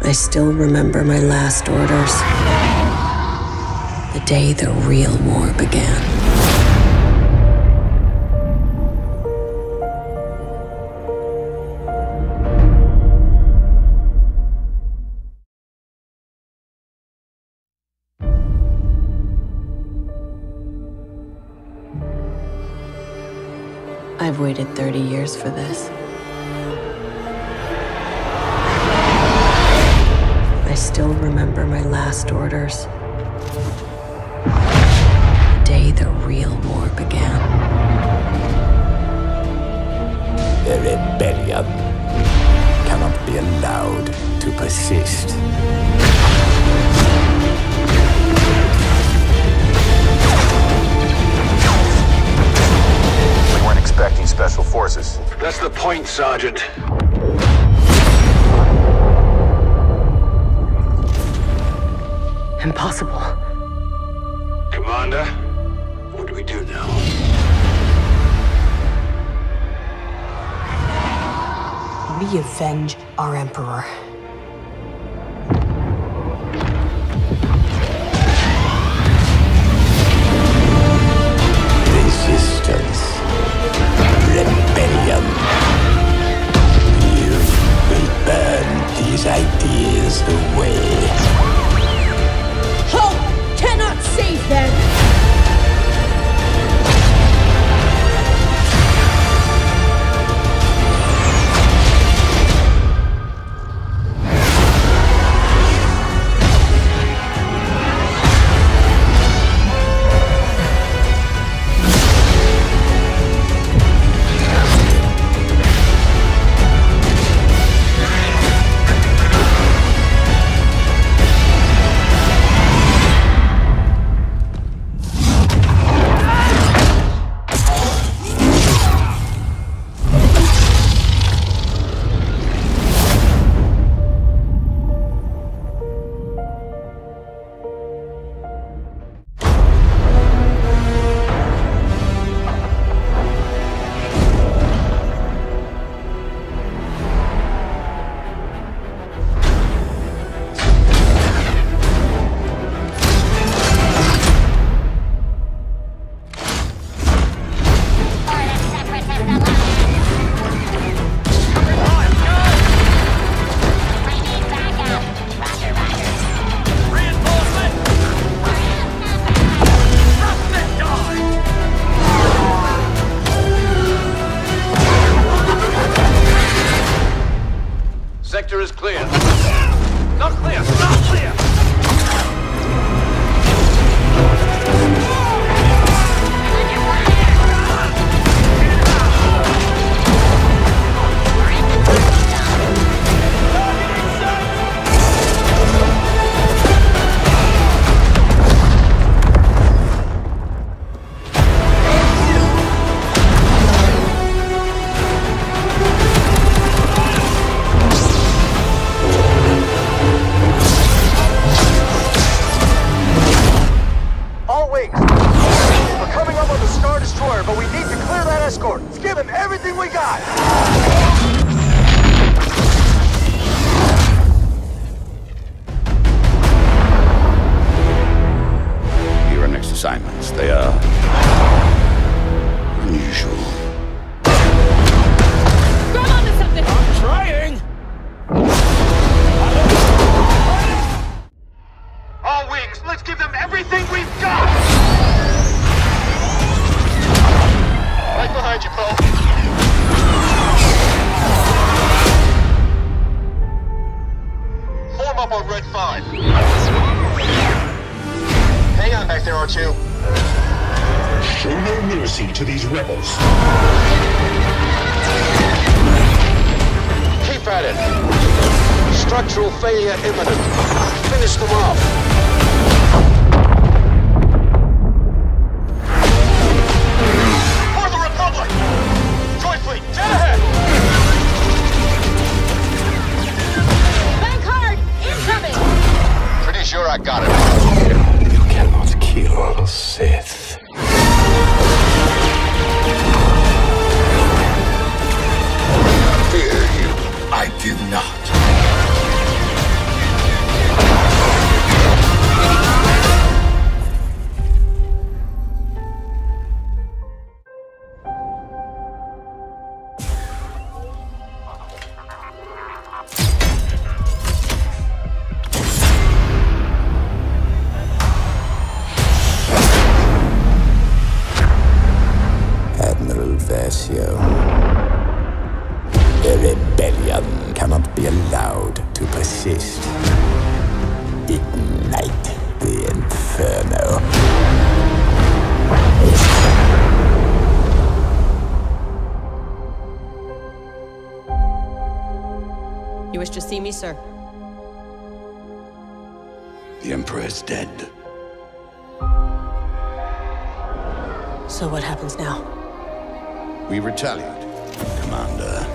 I still remember my last orders. The day the real war began. I've waited 30 years for this. I still remember my last orders. The day the real war began. The rebellion cannot be allowed to persist. We weren't expecting special forces. That's the point, Sergeant. Impossible. Commander, what do we do now? We avenge our Emperor. Resistance. Rebellion. You will burn these ideas away. Hope cannot save them! Sector is clear. Not clear! Not clear! Assignments. They are unusual. Grab onto something! I'm trying! All wings, let's give them everything we've got! Right behind you, Poe. Form up on Red 5. Hang on back there, R2. Show no mercy to these rebels. Keep at it. Structural failure imminent. Finish them off. For the Republic! Droid fleet, dead ahead! Bank hard! Incoming! Pretty sure I got it. You cannot kill Sith. Fear you, I do not. allowed to persist. Ignite the inferno. You wish to see me, sir? The Emperor is dead. So what happens now? We retaliate, Commander.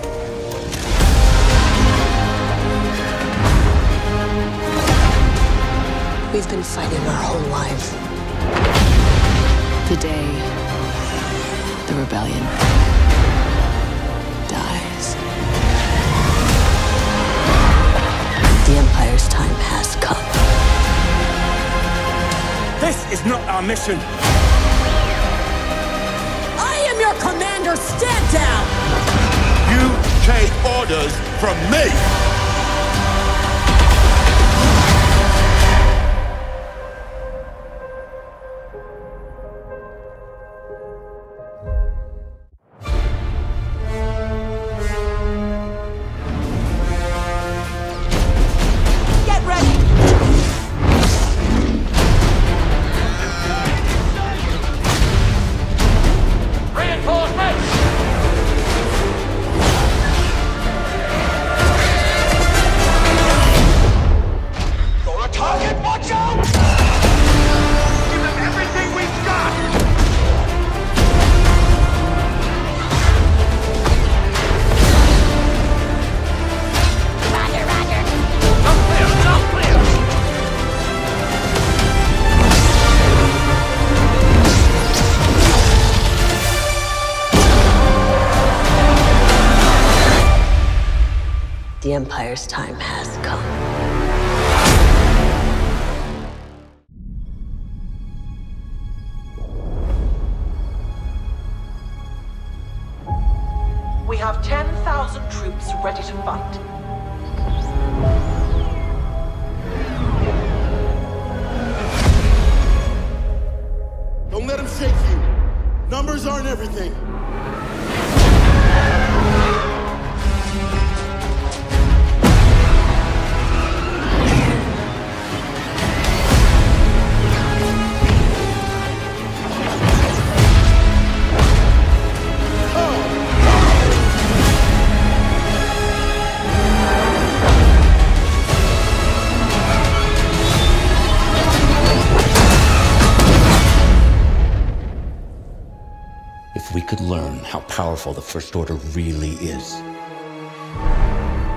We've been fighting our whole lives. The day the rebellion dies. The Empire's time has come. This is not our mission! I am your commander! Stand down! You take orders from me! The Empire's time has come. We have 10,000 troops ready to fight. Don't let him shake you. Numbers aren't everything. If we could learn how powerful the First Order really is.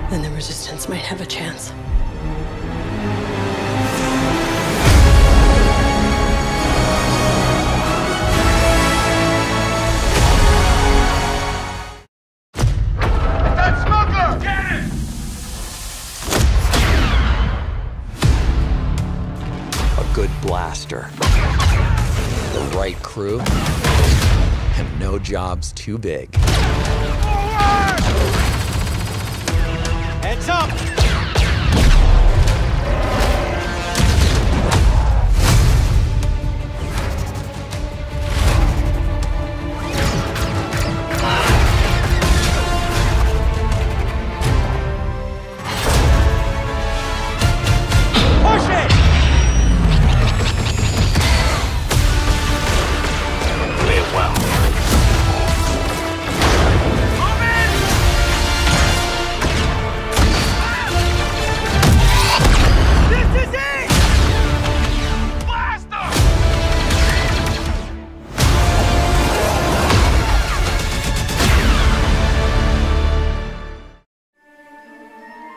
Then the Resistance might have a chance. That smuggler! Get it! A good blaster. The right crew. And no job's too big. Heads up! Push it! Play it well.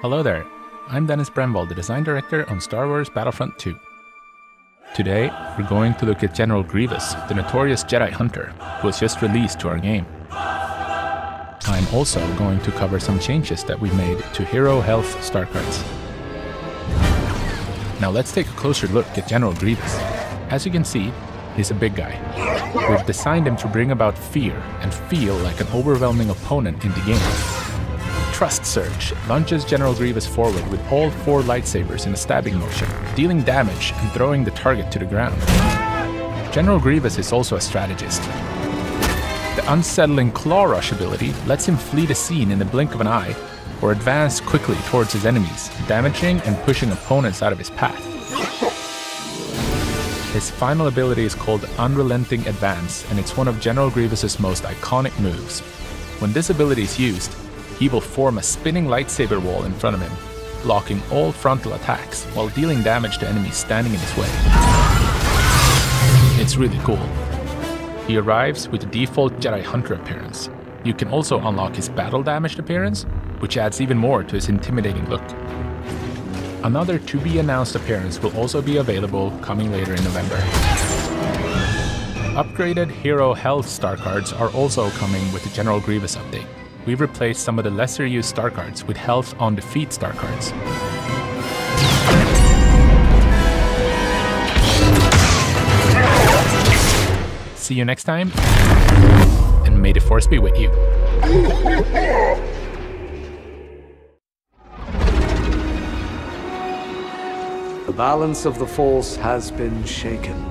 Hello there, I'm Dennis Bremvold, the design director on Star Wars Battlefront 2. Today, we're going to look at General Grievous, the notorious Jedi Hunter, who was just released to our game. I'm also going to cover some changes that we made to Hero Health star cards. Now let's take a closer look at General Grievous. As you can see, he's a big guy. We've designed him to bring about fear and feel like an overwhelming opponent in the game. Trust Surge launches General Grievous forward with all 4 lightsabers in a stabbing motion, dealing damage and throwing the target to the ground. General Grievous is also a strategist. The unsettling Claw Rush ability lets him flee the scene in the blink of an eye, or advance quickly towards his enemies, damaging and pushing opponents out of his path. His final ability is called Unrelenting Advance, and it's one of General Grievous's most iconic moves. When this ability is used, he will form a spinning lightsaber wall in front of him, blocking all frontal attacks while dealing damage to enemies standing in his way. It's really cool. He arrives with the default Jedi Hunter appearance. You can also unlock his battle damaged appearance, which adds even more to his intimidating look. Another to-be-announced appearance will also be available coming later in November. Upgraded Hero Health star cards are also coming with the General Grievous update. We've replaced some of the lesser used star cards with Health on Defeat star cards. See you next time, and may the Force be with you. The balance of the Force has been shaken.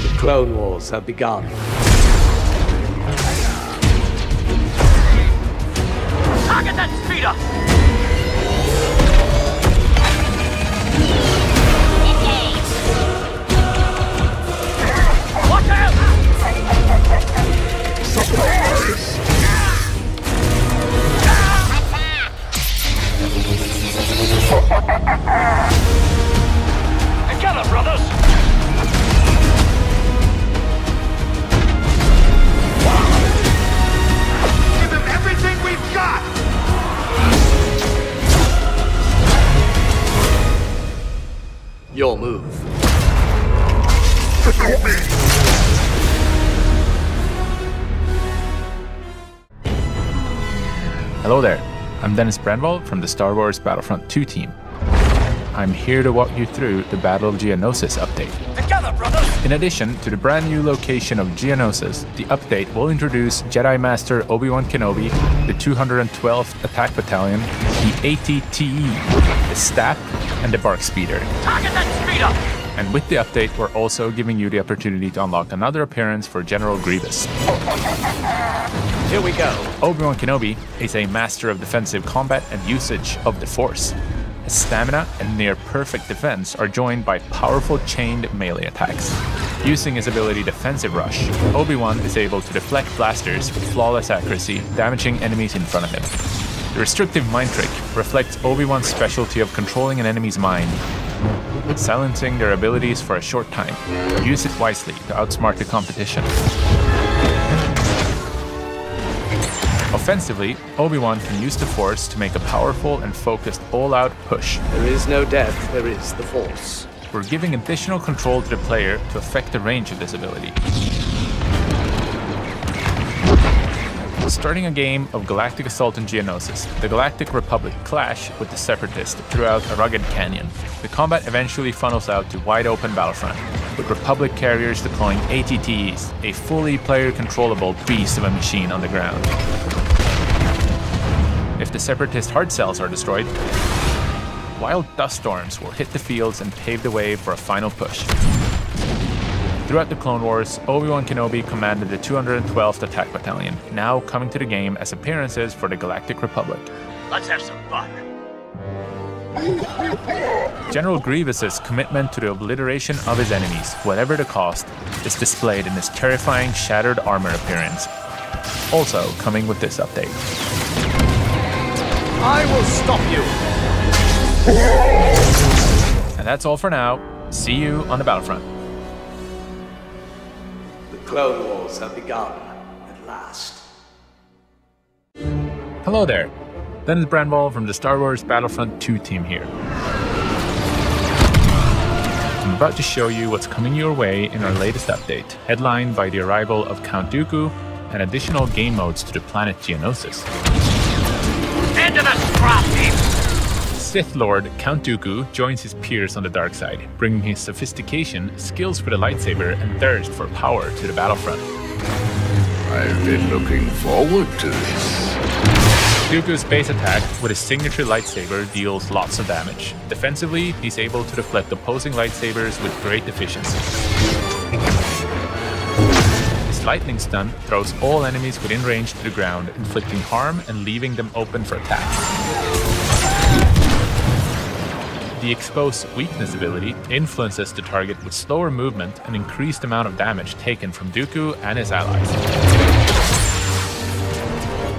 The Clone Wars have begun. Target that speeder! Watch out! Together, brothers! Give them everything we've got! Your move. Hello there, I'm Dennis Brandwald from the Star Wars Battlefront 2 team. I'm here to walk you through the Battle of Geonosis update. Together, brothers! In addition to the brand new location of Geonosis, the update will introduce Jedi Master Obi-Wan Kenobi, the 212th Attack Battalion, the AT-TE, the Staff, and the BARC Speeder. Target that speeder! And with the update, we're also giving you the opportunity to unlock another appearance for General Grievous. Here we go. Obi-Wan Kenobi is a master of defensive combat and usage of the Force. His stamina and near-perfect defense are joined by powerful chained melee attacks. Using his ability Defensive Rush, Obi-Wan is able to deflect blasters with flawless accuracy, damaging enemies in front of him. The Restrictive Mind Trick reflects Obi-Wan's specialty of controlling an enemy's mind, silencing their abilities for a short time. Use it wisely to outsmart the competition. Offensively, Obi-Wan can use the Force to make a powerful and focused all-out push. There is no death, there is the Force. We're giving additional control to the player to affect the range of this ability. Starting a game of Galactic Assault and Geonosis, the Galactic Republic clash with the Separatists throughout a rugged canyon. The combat eventually funnels out to wide-open battlefront, with Republic carriers deploying AT-TEs, a fully player-controllable beast of a machine on the ground. If the Separatist hard cells are destroyed, wild dust storms will hit the fields and pave the way for a final push. Throughout the Clone Wars, Obi-Wan Kenobi commanded the 212th Attack Battalion, now coming to the game as appearances for the Galactic Republic. Let's have some fun. General Grievous's commitment to the obliteration of his enemies, whatever the cost, is displayed in his terrifying shattered armor appearance. Also coming with this update. I will stop you! And that's all for now. See you on the battlefront. The Clone Wars have begun at last. Hello there, Dennis Brandwald from the Star Wars Battlefront 2 team here. I'm about to show you what's coming your way in our latest update, headlined by the arrival of Count Dooku and additional game modes to the planet Geonosis. Into the scrap heap! Sith Lord Count Dooku joins his peers on the dark side, bringing his sophistication, skills for the lightsaber, and thirst for power to the battlefront. I've been looking forward to this. Dooku's base attack with his signature lightsaber deals lots of damage. Defensively, he's able to deflect opposing lightsabers with great efficiency. His His lightning stun throws all enemies within range to the ground, inflicting harm and leaving them open for attack. The Expose Weakness ability influences the target with slower movement and increased amount of damage taken from Dooku and his allies.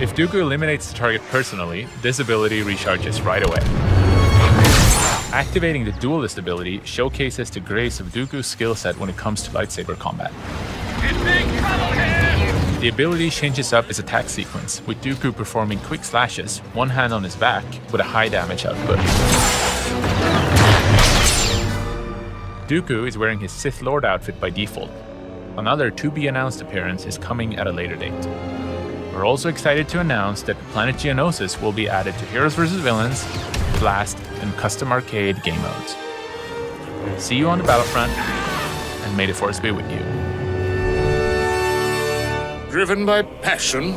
If Dooku eliminates the target personally, this ability recharges right away. Activating the Duelist ability showcases the grace of Dooku's skill set when it comes to lightsaber combat. The ability changes up his attack sequence, with Dooku performing quick slashes, one hand on his back, with a high damage output. Dooku is wearing his Sith Lord outfit by default. Another to-be-announced appearance is coming at a later date. We're also excited to announce that the planet Geonosis will be added to Heroes vs. Villains, Blast, and Custom Arcade game modes. See you on the battlefront, and may the Force be with you. Driven by passion,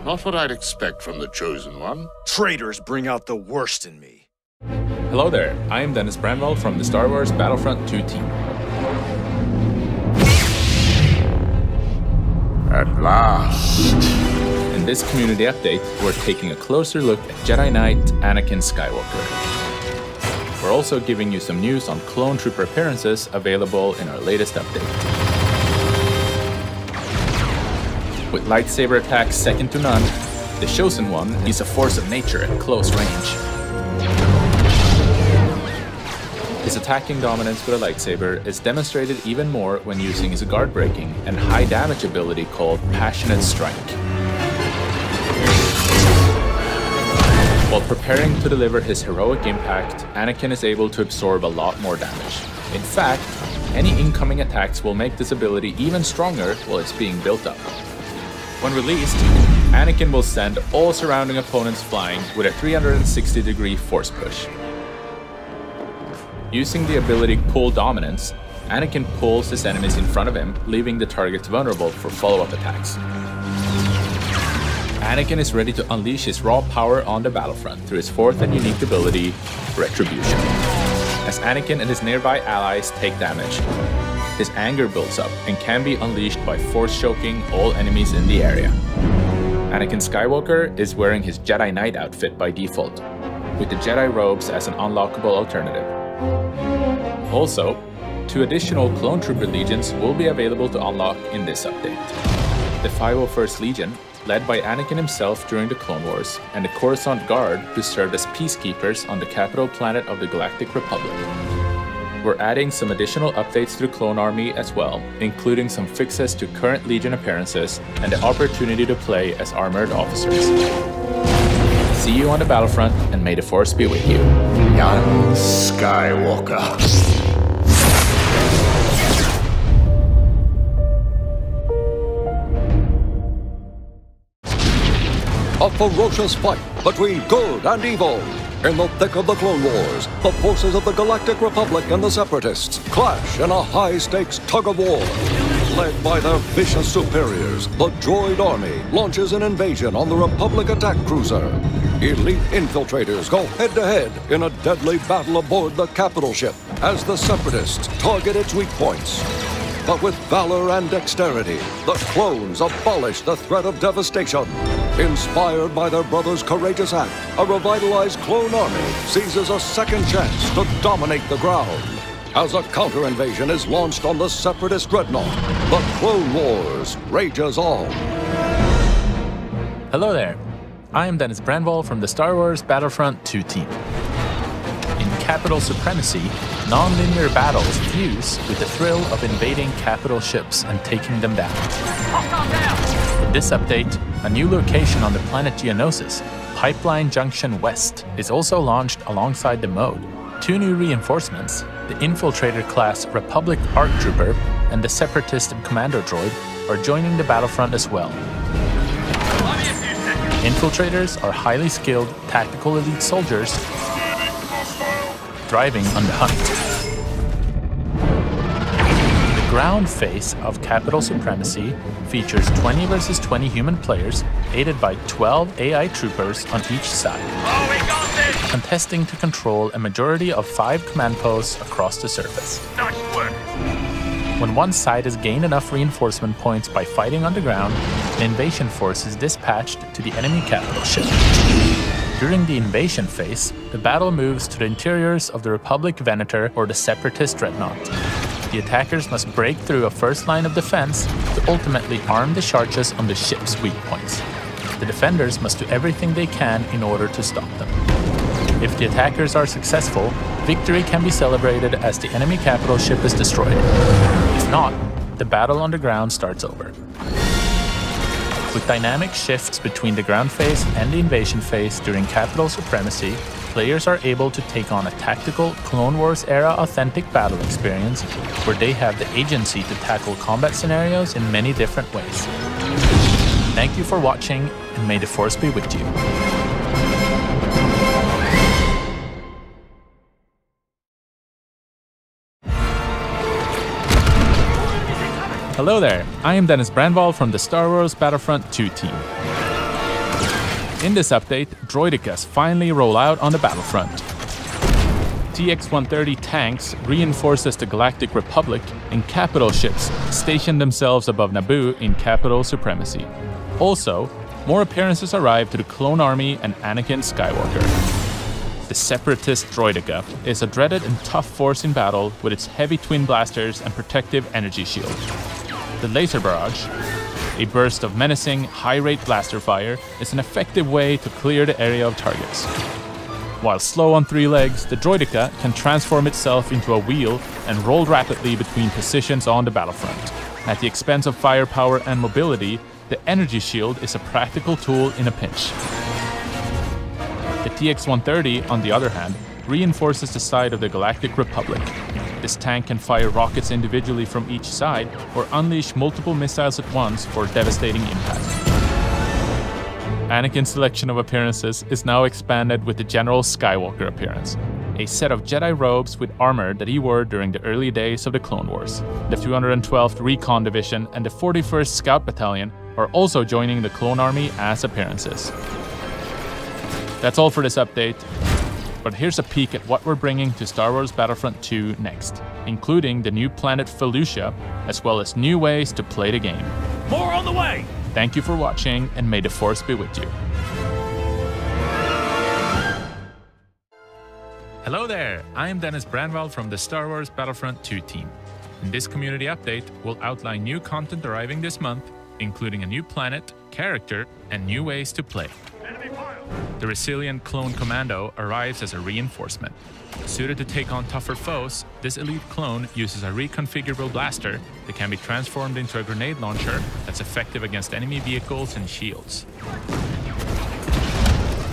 not what I'd expect from the Chosen One. Traitors bring out the worst in me. Hello there, I am Dennis Bramwell from the Star Wars Battlefront 2 team. At last. In this community update, we're taking a closer look at Jedi Knight Anakin Skywalker. We're also giving you some news on clone trooper appearances available in our latest update. With lightsaber attacks second to none, the Chosen One is a force of nature at close range. His attacking dominance with a lightsaber is demonstrated even more when using his guard breaking and high damage ability called Passionate Strike. While preparing to deliver his heroic impact, Anakin is able to absorb a lot more damage. In fact, any incoming attacks will make this ability even stronger while it's being built up. When released, Anakin will send all surrounding opponents flying with a 360-degree force push. Using the ability Pull Dominance, Anakin pulls his enemies in front of him, leaving the targets vulnerable for follow-up attacks. Anakin is ready to unleash his raw power on the battlefront through his fourth and unique ability, Retribution. As Anakin and his nearby allies take damage, his anger builds up and can be unleashed by force-choking all enemies in the area. Anakin Skywalker is wearing his Jedi Knight outfit by default, with the Jedi robes as an unlockable alternative. Also, 2 additional Clone Trooper Legions will be available to unlock in this update. The 501st Legion, led by Anakin himself during the Clone Wars, and the Coruscant Guard, who served as peacekeepers on the capital planet of the Galactic Republic. We're adding some additional updates to the Clone Army as well, including some fixes to current Legion appearances and the opportunity to play as armored officers. See you on the battlefront, and may the Force be with you. Young Skywalker. A ferocious fight between good and evil. In the thick of the Clone Wars, the forces of the Galactic Republic and the Separatists clash in a high-stakes tug-of-war. Led by their vicious superiors, the Droid Army launches an invasion on the Republic attack cruiser. Elite infiltrators go head-to-head in a deadly battle aboard the capital ship as the Separatists target its weak points. But with valor and dexterity, the clones abolish the threat of devastation. Inspired by their brother's courageous act, a revitalized clone army seizes a second chance to dominate the ground. As a counter-invasion is launched on the Separatist Dreadnought, the Clone Wars rages on. Hello there, I am Dennis Bramwell from the Star Wars Battlefront 2 team. In Capital Supremacy, non-linear battles fuse with the thrill of invading capital ships and taking them down. In this update, a new location on the planet Geonosis, Pipeline Junction West, is also launched alongside the mode. 2 new reinforcements, the Infiltrator-class Republic ARC Trooper and the Separatist Commando Droid, are joining the battlefront as well. Infiltrators are highly skilled, tactical elite soldiers thriving on the hunt. The ground phase of Capital Supremacy features 20 versus 20 human players, aided by 12 AI troopers on each side, contesting to control a majority of 5 command posts across the surface. Nice work. When one side has gained enough reinforcement points by fighting on the ground, an invasion force is dispatched to the enemy capital ship. During the invasion phase, the battle moves to the interiors of the Republic Venator or the Separatist Dreadnought. The attackers must break through a first line of defense to ultimately arm the charges on the ship's weak points. The defenders must do everything they can in order to stop them. If the attackers are successful, victory can be celebrated as the enemy capital ship is destroyed. If not, the battle on the ground starts over. With dynamic shifts between the ground phase and the invasion phase during Capital Supremacy, players are able to take on a tactical Clone Wars era authentic battle experience where they have the agency to tackle combat scenarios in many different ways. Thank you for watching, and may the Force be with you. Hello there, I am Dennis Brandvall from the Star Wars Battlefront 2 team. In this update, Droidekas finally roll out on the battlefront. TX-130 tanks reinforces the Galactic Republic, and capital ships station themselves above Naboo in Capital Supremacy. Also, more appearances arrive to the Clone Army and Anakin Skywalker. The Separatist Droidekas is a dreaded and tough force in battle with its heavy twin blasters and protective energy shield. The laser barrage, a burst of menacing, high-rate blaster fire, is an effective way to clear the area of targets. While slow on three legs, the Droidekas can transform itself into a wheel and roll rapidly between positions on the battlefront. At the expense of firepower and mobility, the energy shield is a practical tool in a pinch. The TX-130, on the other hand, reinforces the side of the Galactic Republic. This tank can fire rockets individually from each side or unleash multiple missiles at once for devastating impact. Anakin's selection of appearances is now expanded with the General Skywalker appearance, a set of Jedi robes with armor that he wore during the early days of the Clone Wars. The 212th Recon Division and the 41st Scout Battalion are also joining the Clone Army as appearances. That's all for this update, but here's a peek at what we're bringing to Star Wars Battlefront 2 next, including the new planet Felucia, as well as new ways to play the game. More on the way! Thank you for watching, and may the Force be with you. Hello there, I am Dennis Brandvall from the Star Wars Battlefront 2 team. In this community update, we'll outline new content arriving this month, including a new planet, character, and new ways to play. The resilient clone Commando arrives as a reinforcement. Suited to take on tougher foes, this elite clone uses a reconfigurable blaster that can be transformed into a grenade launcher that's effective against enemy vehicles and shields.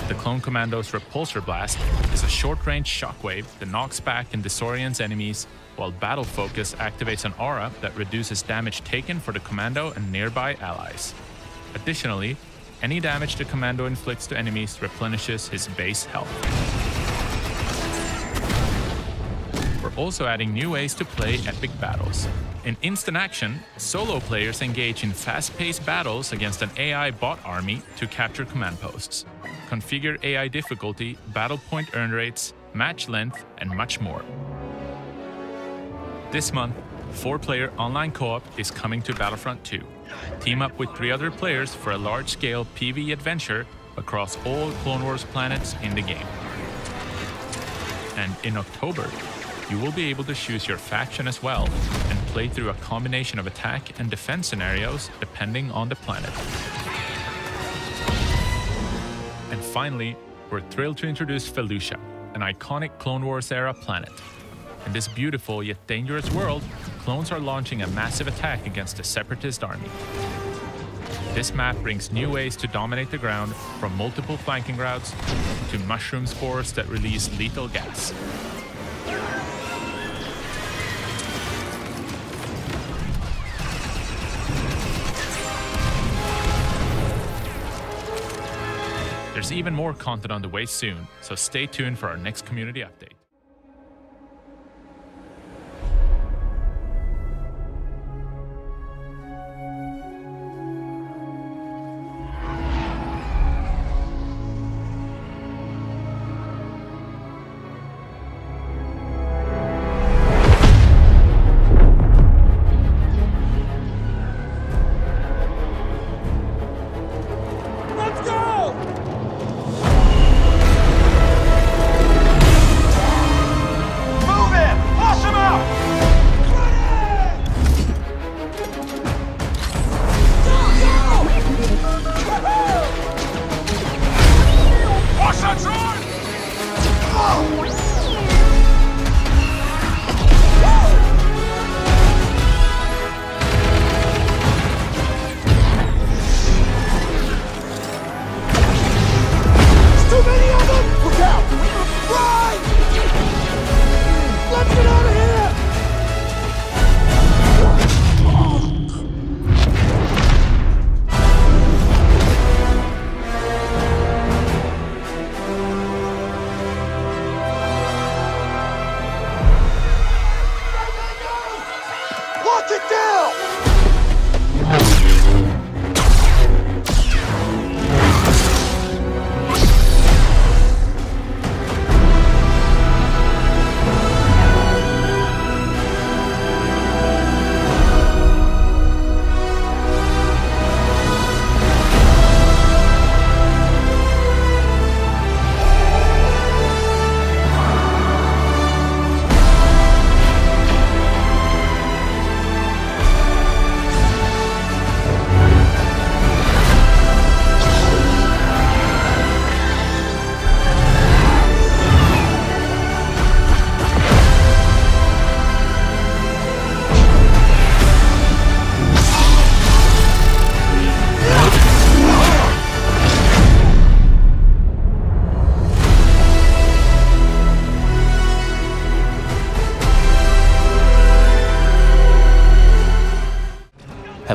The Clone Commando's Repulsor Blast is a short-range shockwave that knocks back and disorients enemies, while Battle Focus activates an aura that reduces damage taken for the Commando and nearby allies. Additionally, any damage the Commando inflicts to enemies replenishes his base health. We're also adding new ways to play epic battles. In instant action, solo players engage in fast-paced battles against an AI bot army to capture command posts. Configure AI difficulty, battle point earn rates, match length, and much more. This month, 4-player online co-op is coming to Battlefront 2. Team up with 3 other players for a large-scale PvE adventure across all Clone Wars planets in the game. And in October, you will be able to choose your faction as well and play through a combination of attack and defense scenarios depending on the planet. And finally, we're thrilled to introduce Felucia, an iconic Clone Wars era planet. In this beautiful yet dangerous world, clones are launching a massive attack against the Separatist army. This map brings new ways to dominate the ground, from multiple flanking routes to mushroom spores that release lethal gas. There's even more content on the way soon, so stay tuned for our next community update.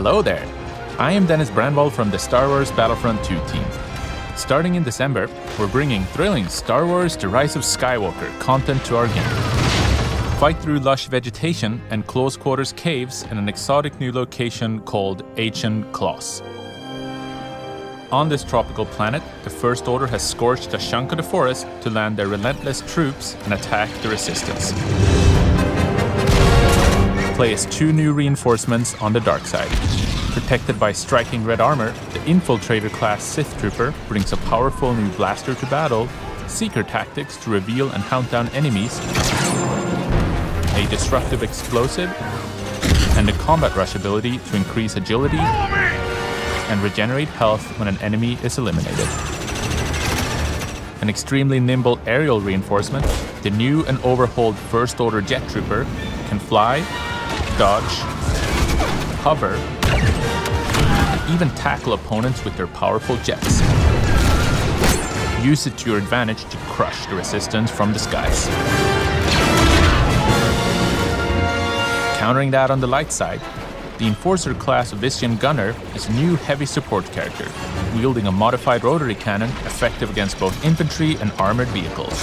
Hello there! I am Dennis Brandwald from the Star Wars Battlefront 2 team. Starting in December, we're bringing thrilling Star Wars The Rise of Skywalker content to our game. Fight through lush vegetation and close quarters caves in an exotic new location called Ajan Kloss. On this tropical planet, the First Order has scorched a chunk of the forest to land their relentless troops and attack the Resistance. Play as 2 new reinforcements on the dark side. Protected by striking red armor, the Infiltrator-class Sith Trooper brings a powerful new blaster to battle, Seeker tactics to reveal and hunt down enemies, a disruptive explosive, and a combat rush ability to increase agility and regenerate health when an enemy is eliminated. An extremely nimble aerial reinforcement, the new and overhauled First Order Jet Trooper can fly, dodge, hover, and even tackle opponents with their powerful jets. Use it to your advantage to crush the Resistance from the skies. Countering that on the light side, the Enforcer-class Vision Gunner is a new heavy support character, wielding a modified rotary cannon effective against both infantry and armored vehicles.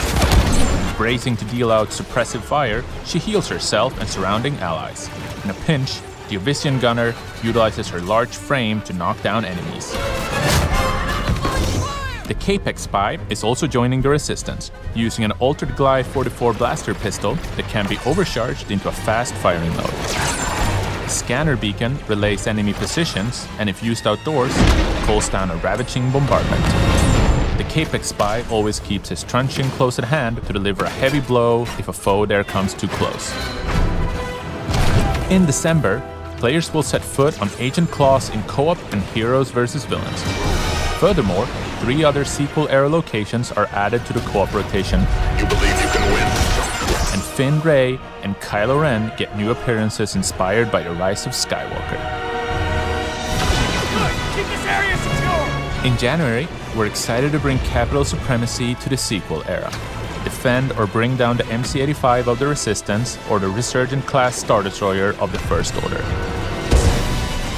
Bracing to deal out suppressive fire, she heals herself and surrounding allies. In a pinch, the Vision Gunner utilizes her large frame to knock down enemies. The Capex Spy is also joining the Resistance, using an Altered Glide 44 blaster pistol that can be overcharged into a fast firing mode. The Scanner Beacon relays enemy positions, and if used outdoors, calls down a ravaging bombardment. The Capex Spy always keeps his truncheon close at hand to deliver a heavy blow if a foe dare comes too close. In December, players will set foot on Ajan Kloss in co-op and Heroes vs. Villains. Furthermore, 3 other sequel-era locations are added to the co-op rotation. You believe you can win? And Finn Rey and Kylo Ren get new appearances inspired by the rise of Skywalker. Keep this area secure! In January, we're excited to bring Capital Supremacy to the sequel era. Defend or bring down the MC-85 of the Resistance or the Resurgent-class Star Destroyer of the First Order.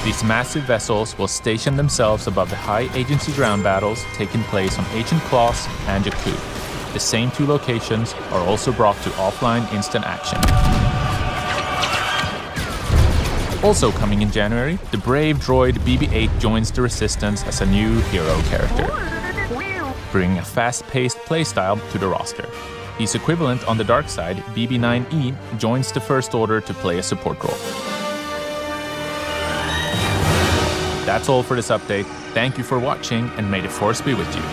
These massive vessels will station themselves above the high-agency ground battles taking place on Ajan Kloss and Jakku. The same 2 locations are also brought to offline instant action. Also coming in January, the brave droid BB-8 joins the Resistance as a new hero character, bringing a fast-paced playstyle to the roster. His equivalent on the dark side, BB-9E, joins the First Order to play a support role. That's all for this update. Thank you for watching, and may the Force be with you.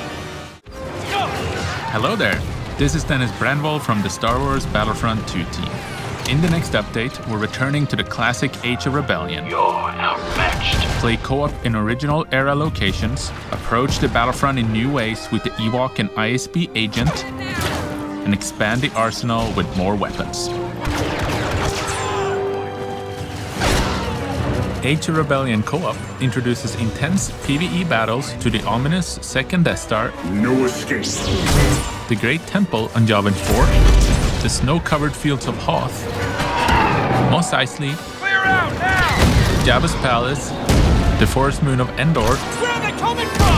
Hello there, this is Dennis Brandwald from the Star Wars Battlefront 2 team. In the next update, we're returning to the classic Age of Rebellion. You're outmatched. Play co-op in original era locations, approach the Battlefront in new ways with the Ewok and ISB agent, and expand the arsenal with more weapons. Age of Rebellion co-op introduces intense PvE battles to the ominous second Death Star, No escape. the Great Temple on Yavin 4, the snow-covered fields of Hoth, Mos Eisley, Clear out now! Jabba's Palace, the Forest Moon of Endor, Where are they coming from?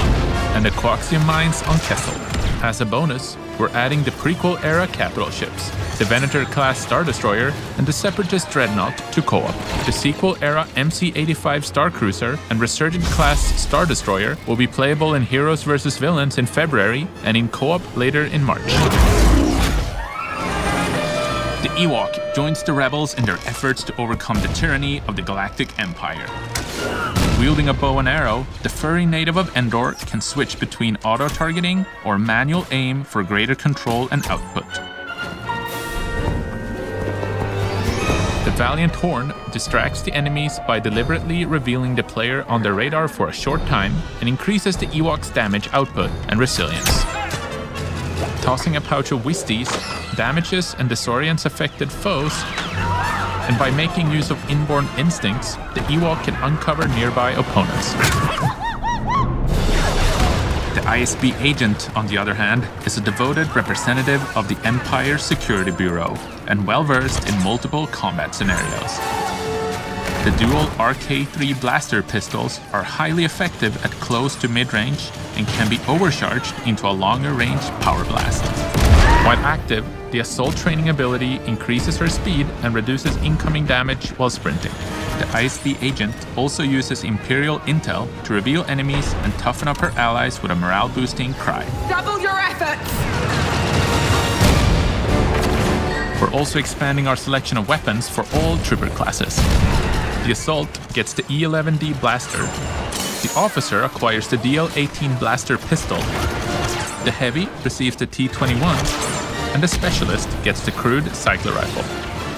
and the Coaxium Mines on Kessel. As a bonus, we're adding the prequel-era capital ships, the Venator-class Star Destroyer and the Separatist Dreadnought to co-op. The sequel-era MC-85 Star Cruiser and Resurgent-class Star Destroyer will be playable in Heroes vs. Villains in February and in co-op later in March. The Ewok joins the Rebels in their efforts to overcome the tyranny of the Galactic Empire. Wielding a bow and arrow, the furry native of Endor can switch between auto-targeting or manual aim for greater control and output. The Valiant Horn distracts the enemies by deliberately revealing the player on their radar for a short time and increases the Ewok's damage output and resilience. Tossing a pouch of Wisties damages and disorients affected foes, and by making use of inborn instincts, the Ewok can uncover nearby opponents. The ISB agent, on the other hand, is a devoted representative of the Empire's Security Bureau and well-versed in multiple combat scenarios. The dual RK3 blaster pistols are highly effective at close to mid-range and can be overcharged into a longer-range power blast. While active, the assault training ability increases her speed and reduces incoming damage while sprinting. The ISB agent also uses Imperial intel to reveal enemies and toughen up her allies with a morale-boosting cry. Double your efforts! We're also expanding our selection of weapons for all trooper classes. The Assault gets the E11D blaster. The Officer acquires the DL18 blaster pistol. The Heavy receives the T21, and the Specialist gets the Crude Cycler Rifle.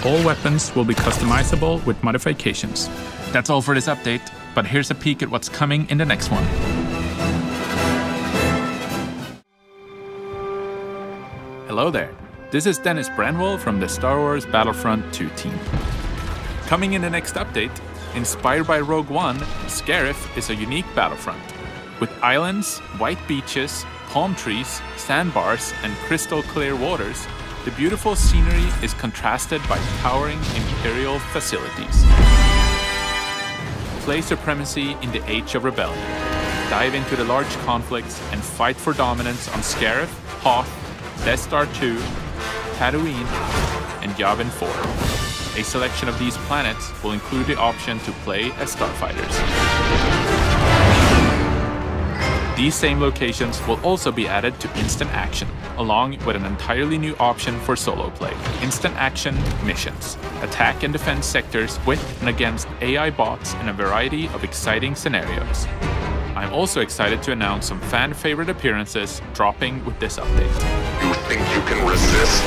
All weapons will be customizable with modifications. That's all for this update, but here's a peek at what's coming in the next one. Hello there, this is Dennis Brenwell from the Star Wars Battlefront 2 team. Coming in the next update, inspired by Rogue One, Scarif is a unique battlefront. With islands, white beaches, palm trees, sandbars, and crystal clear waters, the beautiful scenery is contrasted by towering Imperial facilities. Play Supremacy in the Age of Rebellion. Dive into the large conflicts and fight for dominance on Scarif, Hoth, Death Star 2, Tatooine, and Yavin 4. A selection of these planets will include the option to play as Starfighters. These same locations will also be added to Instant Action, along with an entirely new option for solo play. Instant Action Missions. Attack and defend sectors with and against AI bots in a variety of exciting scenarios. I'm also excited to announce some fan-favorite appearances dropping with this update. You think you can resist?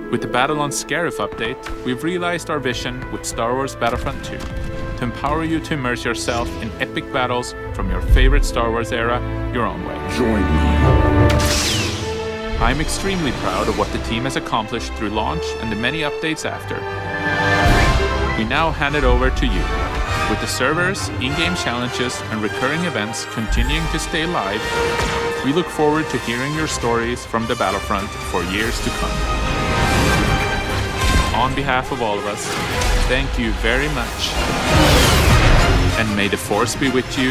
With the Battle on Scarif update, we've realized our vision with Star Wars Battlefront 2. To empower you to immerse yourself in epic battles from your favorite Star Wars era your own way. Join me. I'm extremely proud of what the team has accomplished through launch and the many updates after. We now hand it over to you. With the servers, in-game challenges, and recurring events continuing to stay live, we look forward to hearing your stories from the Battlefront for years to come. On behalf of all of us, thank you very much, and may the Force be with you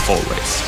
always.